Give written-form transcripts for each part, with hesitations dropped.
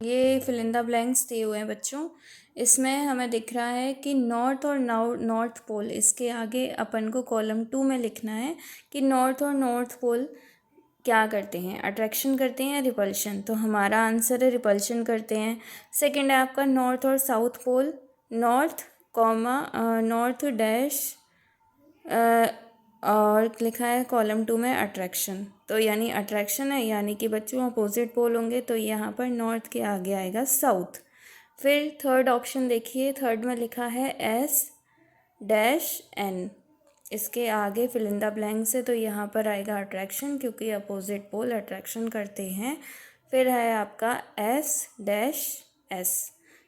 ये fill in the blanks दिए हुए हैं बच्चों। इसमें हमें दिख रहा है कि नॉर्थ और नॉर्थ पोल, इसके आगे अपन को कॉलम 2 में लिखना है कि नॉर्थ और नॉर्थ पोल क्या करते हैं, अट्रैक्शन करते हैं या रिपल्शन। तो हमारा आंसर है रिपल्शन करते हैं। सेकंड है आपका नॉर्थ और south pole, north comma north dash और लिखा है कॉलम 2 में अट्रैक्शन, तो यानी अट्रैक्शन है, यानी कि बच्चों अपोजिट पोल होंगे, तो यहाँ पर नॉर्थ के आगे आएगा साउथ। फिर थर्ड ऑप्शन देखिए, थर्ड में लिखा है एस डैश एन, इसके आगे फिल इन द ब्लैंक्स है, तो यहाँ पर आएगा अट्रैक्शन क्योंकि अपोजिट पोल अट्रैक्शन करते हैं। फिर है आपका एस डैश एस,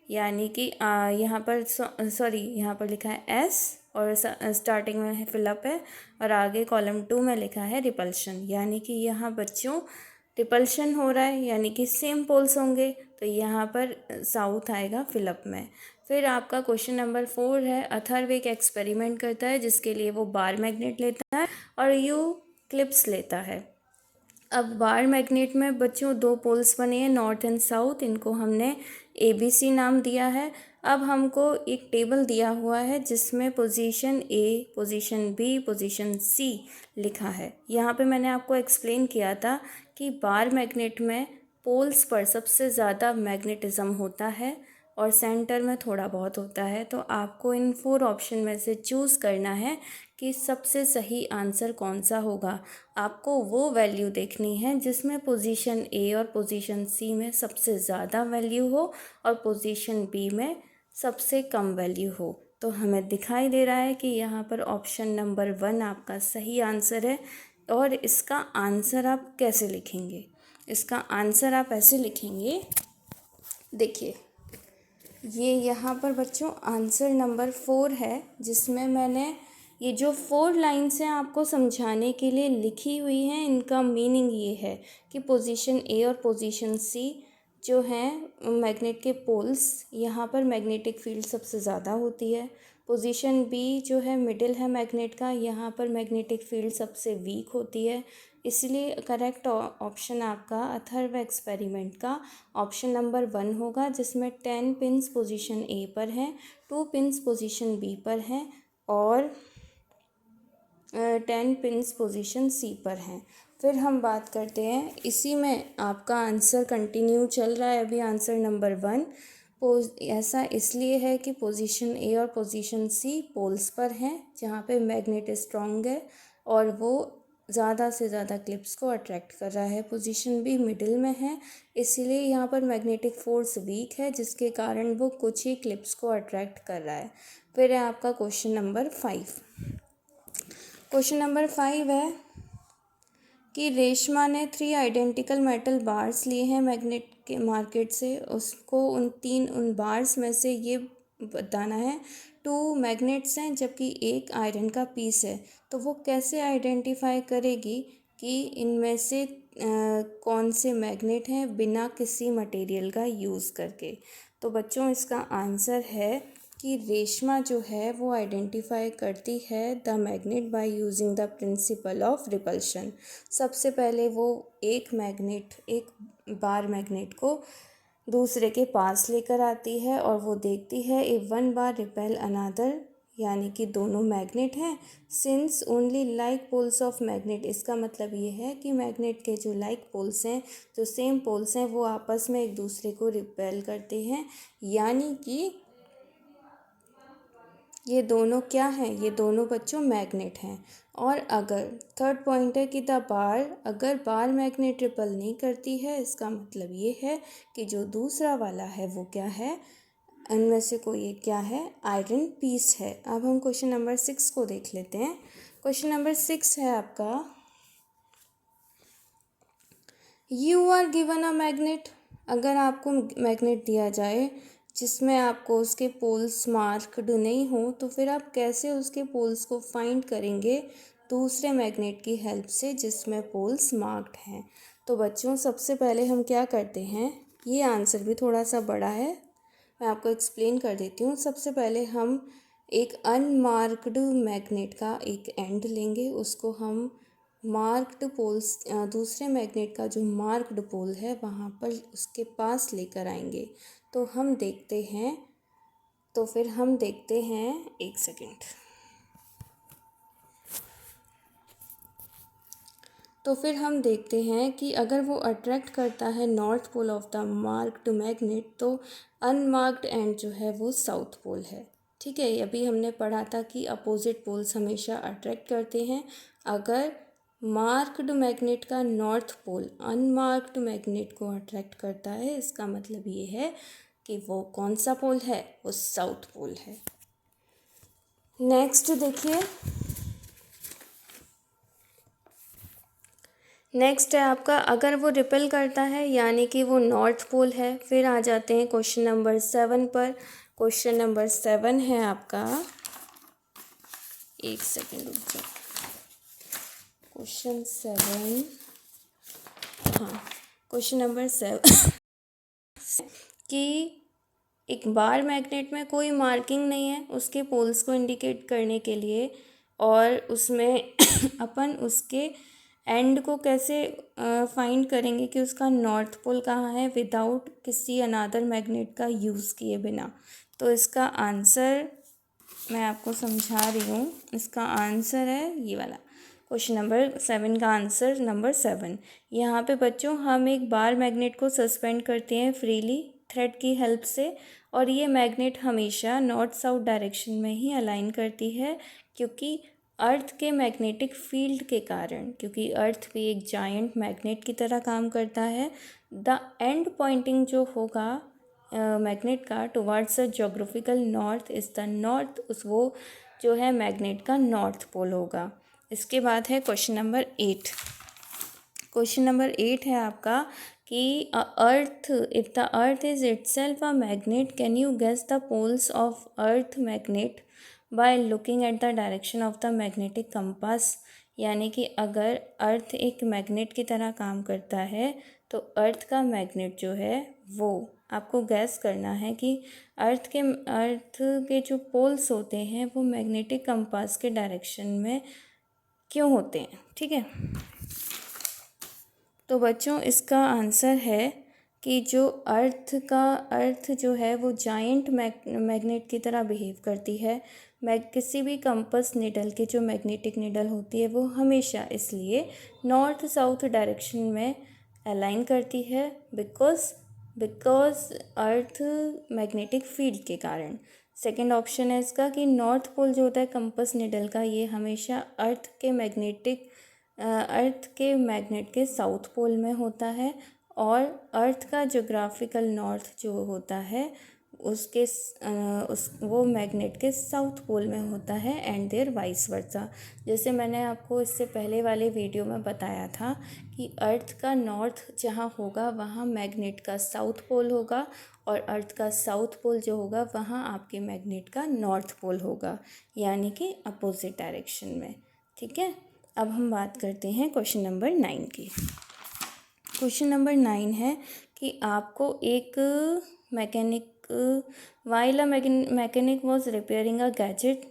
यानी कि यहाँ पर सॉरी यहाँ पर लिखा है एस और स्टार्टिंग में है फिलअप है और आगे कॉलम 2 में लिखा है रिपल्शन, यानी कि यहाँ बच्चों रिपल्शन हो रहा है, यानी कि सेम पोल्स होंगे, तो यहाँ पर साउथ आएगा फिलअप में। फिर आपका क्वेश्चन नंबर 4 है, अथर्व एक एक्सपेरिमेंट करता है जिसके लिए वो बार मैग्नेट लेता है और यू क्लिप्स लेता है। अब बार मैग्नेट में बच्चों 2 पोल्स बने हैं, नॉर्थ एंड साउथ, इनको हमने ABC नाम दिया है। अब हमको एक टेबल दिया हुआ है जिसमें position A, position B, position C लिखा है। यहाँ पे मैंने आपको एक्सप्लेन किया था कि बार मैग्नेट में पोल्स पर सबसे ज़्यादा मैग्नेटिज्म होता है और सेंटर में थोड़ा बहुत होता है, तो आपको इन 4 ऑप्शन में से चूज़ करना है कि सबसे सही आंसर कौन सा होगा। आपको वो वैल्यू देखनी है जिसमें पोजीशन A और पोजीशन C में सबसे ज़्यादा वैल्यू हो और पोजीशन B में सबसे कम वैल्यू हो। तो हमें दिखाई दे रहा है कि यहाँ पर ऑप्शन नंबर 1 आपका सही आंसर है। और इसका आंसर आप कैसे लिखेंगे? इसका आंसर आप ऐसे लिखेंगे, देखिए ये यहाँ पर बच्चों आंसर नंबर 4 है, जिसमें मैंने ये जो 4 लाइन्स हैं आपको समझाने के लिए लिखी हुई हैं, इनका मीनिंग ये है कि पोजीशन A और पोजीशन C जो हैं मैग्नेट के पोल्स, यहाँ पर मैग्नेटिक फील्ड सबसे ज़्यादा होती है। पोजीशन B जो है मिडिल है मैग्नेट का, यहाँ पर मैग्नेटिक फील्ड सबसे वीक होती है। इसलिए करेक्ट ऑप्शन आपका अथर्व एक्सपेरिमेंट का ऑप्शन नंबर 1 होगा, जिसमें 10 पिन्स पोजीशन A पर हैं, 2 पिन्स पोजीशन B पर हैं और 10 पिन्स पोजीशन C पर हैं। फिर हम बात करते हैं, इसी में आपका आंसर कंटिन्यू चल रहा है अभी आंसर नंबर 1। ऐसा इसलिए है कि पोजीशन A और पोजीशन C पोल्स पर हैं जहाँ पे मैग्नेट स्ट्रॉन्ग है और वो ज़्यादा से ज़्यादा क्लिप्स को अट्रैक्ट कर रहा है। पोजीशन B मिडिल में है, इसीलिए यहाँ पर मैग्नेटिक फोर्स वीक है, जिसके कारण वो कुछ ही क्लिप्स को अट्रैक्ट कर रहा है। फिर है आपका क्वेश्चन नंबर 5। क्वेश्चन नंबर 5 है कि रेशमा ने 3 आइडेंटिकल मेटल बार्स लिए हैं मैग्नेट के मार्केट से, उसको उन बार्स में से ये बताना है 2 मैग्नेट्स हैं जबकि 1 आयरन का पीस है। तो वो कैसे आइडेंटिफाई करेगी कि इनमें से कौन से मैग्नेट हैं बिना किसी मटेरियल का यूज़ करके? तो बच्चों इसका आंसर है कि रेशमा जो है वो आइडेंटिफाई करती है the magnet by using the principle of repulsion. सबसे पहले वो एक बार मैग्नेट को दूसरे के पास लेकर आती है और वो देखती है if one bar repel another, यानी कि दोनों मैग्नेट हैं। Since only like poles of magnet, इसका मतलब ये है कि मैग्नेट के जो लाइक पोल्स हैं, जो सेम पोल्स हैं, वो आपस में एक दूसरे को रिपेल करते हैं, यानी कि ये दोनों क्या हैं? ये दोनों बच्चों मैग्नेट हैं। और अगर थर्ड पॉइंट है कि अगर बार मैग्नेट रिपल नहीं करती है, इसका मतलब ये है कि जो दूसरा वाला है वो क्या है, इनमें से कोई एक क्या है, आयरन पीस है। अब हम क्वेश्चन नंबर 6 को देख लेते हैं। क्वेश्चन नंबर 6 है आपका, you are given a magnet. अगर आपको मैग्नेट दिया जाए जिसमें आपको उसके पोल्स मार्क्ड नहीं हो, तो फिर आप कैसे उसके पोल्स को फाइंड करेंगे दूसरे मैग्नेट की हेल्प से जिसमें पोल्स मार्क्ड हैं? तो बच्चों सबसे पहले हम क्या करते हैं, ये आंसर भी थोड़ा सा बड़ा है, मैं आपको एक्सप्लेन कर देती हूँ। सबसे पहले हम एक अनमार्क्ड मैग्नेट का एक एंड लेंगे, उसको हम मार्क्ड पोल्स, दूसरे मैग्नेट का जो मार्क्ड पोल है वहाँ पर उसके पास लेकर आएंगे। तो हम देखते हैं, एक सेकेंड। तो फिर हम देखते हैं कि अगर वो अट्रैक्ट करता है north pole of the marked magnet, तो अनमार्क्ड एंड जो है वो साउथ पोल है। ठीक है, अभी हमने पढ़ा था कि अपोजिट पोल्स हमेशा अट्रैक्ट करते हैं। अगर मार्क्ड मैग्नेट का नॉर्थ पोल अनमार्क्ड मैग्नेट को अट्रैक्ट करता है, इसका मतलब ये है कि वो कौन सा पोल है, वो साउथ पोल है। नेक्स्ट देखिए, नेक्स्ट है आपका, अगर वो रिपेल करता है यानी कि वो नॉर्थ पोल है। फिर आ जाते हैं क्वेश्चन नंबर 7 पर। क्वेश्चन नंबर 7 है आपका, एक सेकेंड रुक जाओ। क्वेश्चन 7, हाँ, क्वेश्चन नंबर 7 कि एक बार मैग्नेट में कोई मार्किंग नहीं है उसके पोल्स को इंडिकेट करने के लिए, और उसमें अपन उसके एंड को कैसे फाइंड करेंगे कि उसका नॉर्थ पोल कहाँ है विदाउट किसी अनादर मैग्नेट का यूज़ किए बिना। तो इसका आंसर मैं आपको समझा रही हूँ। इसका आंसर है ये वाला, क्वेश्चन नंबर 7 का आंसर नंबर 7। यहाँ पे बच्चों हम एक बार मैग्नेट को सस्पेंड करते हैं फ्रीली थ्रेड की हेल्प से, और ये मैग्नेट हमेशा नॉर्थ साउथ डायरेक्शन में ही अलाइन करती है, क्योंकि अर्थ के मैग्नेटिक फील्ड के कारण, क्योंकि अर्थ भी एक जायंट मैग्नेट की तरह काम करता है। द एंड पॉइंटिंग जो होगा मैग्नेट का towards the geographical north is the north, उस वो जो है मैग्नेट का नॉर्थ पोल होगा। इसके बाद है क्वेश्चन नंबर 8। क्वेश्चन नंबर 8 है आपका कि earth, if the earth is itself a magnet, can you guess the poles of earth magnet by looking at the direction of the magnetic compass. यानी कि अगर अर्थ एक मैग्नेट की तरह काम करता है, तो अर्थ का मैग्नेट जो है वो आपको गैस करना है कि अर्थ के जो पोल्स होते हैं वो मैग्नेटिक कंपास के डायरेक्शन में क्यों होते हैं। ठीक है, तो बच्चों इसका आंसर है कि जो अर्थ जो है वो जायंट मैग्नेट की तरह बिहेव करती है। किसी भी कंपास निडल की जो मैग्नेटिक निडल होती है वो हमेशा इसलिए नॉर्थ साउथ डायरेक्शन में अलाइन करती है, बिकॉज अर्थ मैग्नेटिक फील्ड के कारण। सेकंड ऑप्शन है इसका कि नॉर्थ पोल जो होता है कंपास निडल का, ये हमेशा अर्थ के मैग्नेट के साउथ पोल में होता है, और अर्थ का जोग्राफिकल नॉर्थ जो होता है वो मैग्नेट के साउथ पोल में होता है, एंड देयर वाइस वर्सा। जैसे मैंने आपको इससे पहले वाले वीडियो में बताया था कि अर्थ का नॉर्थ जहाँ होगा वहाँ मैग्नेट का साउथ पोल होगा, और अर्थ का साउथ पोल जो होगा वहाँ आपके मैग्नेट का नॉर्थ पोल होगा, यानी कि अपोजिट डायरेक्शन में। ठीक है, अब हम बात करते हैं क्वेश्चन नंबर 9 की। क्वेश्चन नंबर 9 है कि आपको एक while a mechanic was repairing a gadget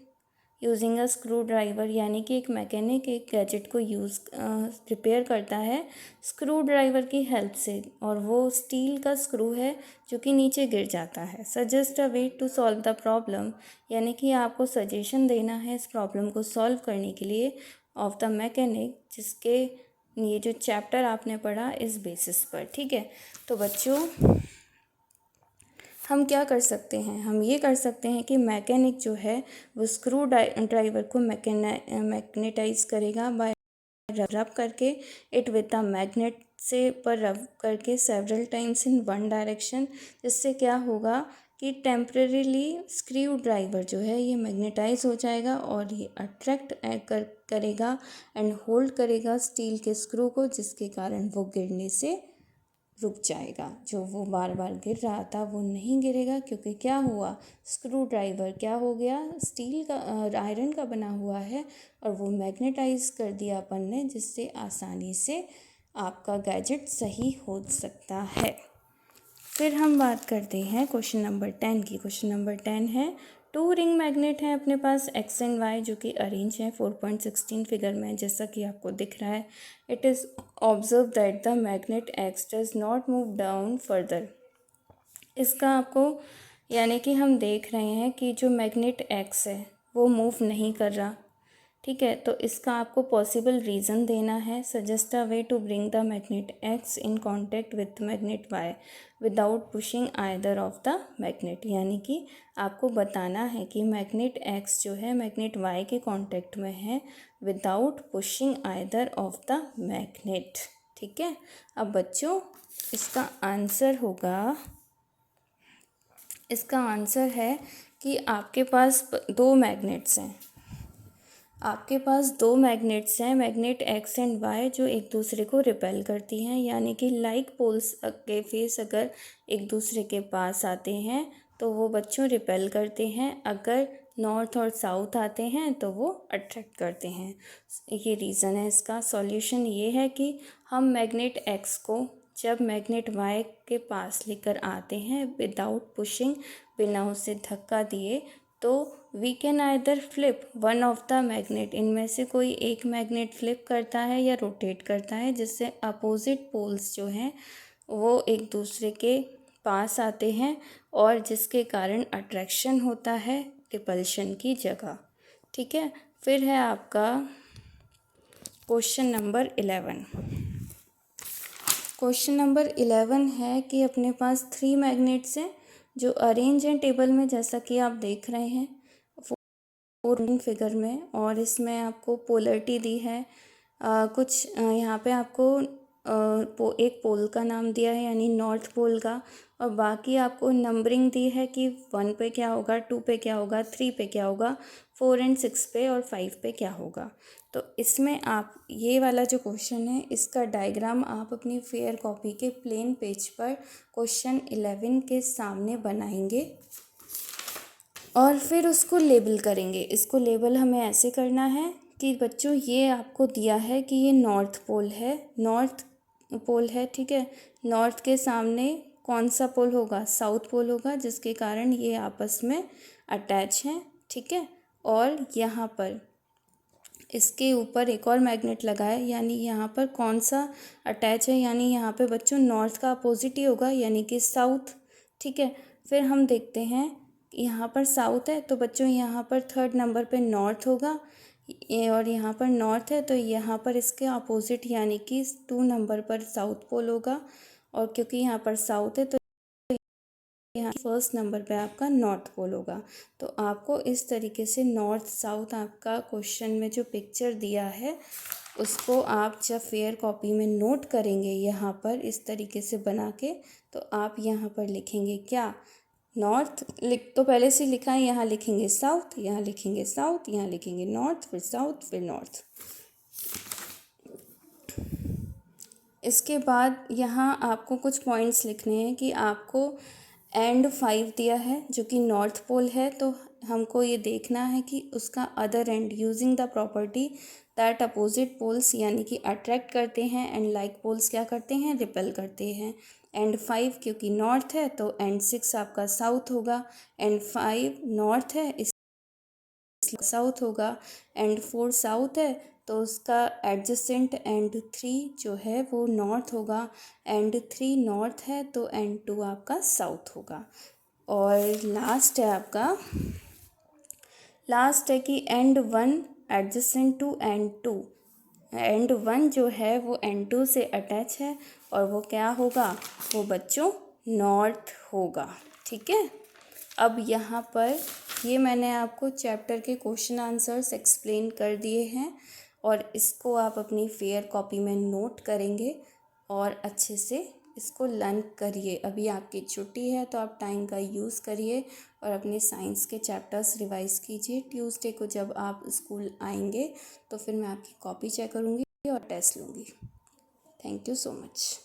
using a screw driver. यानी कि एक मैकेनिक एक गैजेट को रिपेयर करता है स्क्रू ड्राइवर की हेल्प से, और वो स्टील का स्क्रू है जो कि नीचे गिर जाता है। Suggest a way to solve the problem, यानी कि आपको सजेशन देना है इस प्रॉब्लम को सॉल्व करने के लिए ऑफ द मैकेनिक, जिसके ये जो चैप्टर आपने पढ़ा इस बेसिस पर। ठीक है, तो बच्चों हम क्या कर सकते हैं, हम ये कर सकते हैं कि मैकेनिक जो है वो स्क्रू ड्राइवर को मैग्नेटाइज करेगा बाय रब करके इट विद द मैग्नेट से पर रब करके several times in one direction. जिससे क्या होगा कि टेम्परेरीली स्क्रू ड्राइवर जो है ये मैग्नेटाइज हो जाएगा, और ये अट्रैक्ट करेगा एंड होल्ड करेगा स्टील के स्क्रू को, जिसके कारण वो गिरने से रुक जाएगा। जो वो बार बार गिर रहा था वो नहीं गिरेगा, क्योंकि क्या हुआ, स्क्रू ड्राइवर क्या हो गया, स्टील का आयरन का बना हुआ है, और वो मैग्नेटाइज कर दिया अपन ने, जिससे आसानी से आपका गैजेट सही हो सकता है। फिर हम बात करते हैं क्वेश्चन नंबर 10 की। क्वेश्चन नंबर 10 है टू रिंग मैग्नेट हैं अपने पास एक्स एंड वाई जो कि अरेंज हैं 4.16 फिगर में, जैसा कि आपको दिख रहा है। It is observe that the magnet x does not move down further. इसका आपको यानी कि हम देख रहे हैं कि जो मैग्नेट एक्स है वो मूव नहीं कर रहा, ठीक है। तो इसका आपको पॉसिबल रीज़न देना है। Suggest a way to bring the magnet x in contact with magnet y without pushing either of the magnet, यानी कि आपको बताना है कि मैग्नेट एक्स जो है मैग्नेट वाई के कांटेक्ट में है without pushing either of the magnet, ठीक है। अब बच्चों इसका आंसर है कि आपके पास दो मैग्नेट्स हैं, मैग्नेट एक्स एंड वाई जो एक दूसरे को रिपेल करती हैं, यानी कि लाइक पोल्स के फेस अगर एक दूसरे के पास आते हैं तो वो बच्चों रिपेल करते हैं, अगर नॉर्थ और साउथ आते हैं तो वो अट्रैक्ट करते हैं। ये रीज़न है इसका। सॉल्यूशन ये है कि हम मैग्नेट एक्स को जब मैग्नेट वाई के पास लेकर आते हैं विदाउट पुशिंग, बिना उसे धक्का दिए, तो we can either flip one of the magnet, इनमें से कोई एक मैग्नेट फ्लिप करता है या रोटेट करता है, जिससे अपोजिट पोल्स जो हैं वो एक दूसरे के पास आते हैं और जिसके कारण अट्रैक्शन होता है रिपल्शन की जगह, ठीक है। फिर है आपका क्वेश्चन नंबर 11। क्वेश्चन नंबर 11 है कि अपने पास 3 मैग्नेट्स हैं जो अरेंज हैं टेबल में, जैसा कि आप देख रहे हैं 4 फिगर में, और इसमें आपको पोलरिटी दी है। कुछ यहाँ पे आपको एक पोल का नाम दिया है यानी नॉर्थ पोल का, और बाकी आपको नंबरिंग दी है कि 1 पे क्या होगा, 2 पे क्या होगा, 3 पे क्या होगा, 4 एंड 6 पे और 5 पे क्या होगा। तो इसमें आप ये वाला जो क्वेश्चन है इसका डायग्राम आप अपनी फेयर कॉपी के प्लेन पेज पर क्वेश्चन 11 के सामने बनाएंगे और फिर उसको लेबल करेंगे। इसको लेबल हमें ऐसे करना है कि बच्चों ये आपको दिया है कि ये नॉर्थ पोल है, ठीक है। नॉर्थ के सामने कौन सा पोल होगा, साउथ पोल होगा, जिसके कारण ये आपस में अटैच हैं, ठीक है। और यहाँ पर इसके ऊपर एक और मैग्नेट लगा है, यानी यहाँ पर कौन सा अटैच है, यानी यहाँ पे बच्चों नॉर्थ का अपोजिट ही होगा, यानी कि साउथ, ठीक है। फिर हम देखते हैं यहाँ पर साउथ है तो बच्चों यहाँ पर 3rd नंबर पे नॉर्थ होगा, और यहाँ पर नॉर्थ है तो यहाँ पर इसके अपोजिट यानी कि 2 नंबर पर साउथ पोल होगा, और क्योंकि यहाँ पर साउथ है तो यहाँ 1st नंबर पे आपका नॉर्थ पोल होगा। तो आपको इस तरीके से नॉर्थ साउथ आपका क्वेश्चन में जो पिक्चर दिया है उसको आप जब फेयर कॉपी में नोट करेंगे यहाँ पर इस तरीके से बना के, तो आप यहाँ पर लिखेंगे क्या, नॉर्थ तो पहले से लिखा है, यहाँ लिखेंगे साउथ, यहाँ लिखेंगे साउथ, यहाँ लिखेंगे नॉर्थ, फिर साउथ, फिर नॉर्थ। इसके बाद यहाँ आपको कुछ पॉइंट्स लिखने हैं कि आपको एंड 5 दिया है जो कि नॉर्थ पोल है, तो हमको ये देखना है कि उसका other end using the property that opposite poles यानी कि अट्रैक्ट करते हैं एंड लाइक पोल्स क्या करते हैं, रिपेल करते हैं। एंड 5 क्योंकि नॉर्थ है तो एंड 6 आपका साउथ होगा, एंड 5 नॉर्थ है इस साउथ होगा, एंड 4 साउथ है तो उसका एडजेसेंट एंड 3 जो है वो नॉर्थ होगा, एंड 3 नॉर्थ है तो एंड 2 आपका साउथ होगा। और लास्ट है कि end 1 adjacent to end 2, end 1 जो है वो एंड 2 से अटैच है और वो क्या होगा, वो बच्चों नॉर्थ होगा, ठीक है। अब यहाँ पर ये मैंने आपको चैप्टर के क्वेश्चन आंसर्स एक्सप्लेन कर दिए हैं और इसको आप अपनी फेयर कॉपी में नोट करेंगे और अच्छे से इसको लर्न करिए। अभी आपकी छुट्टी है तो आप टाइम का यूज़ करिए और अपने साइंस के चैप्टर्स रिवाइज़ कीजिए। ट्यूसडे को जब आप स्कूल आएंगे तो फिर मैं आपकी कॉपी चेक करूँगी और टेस्ट लूँगी। Thank you so much.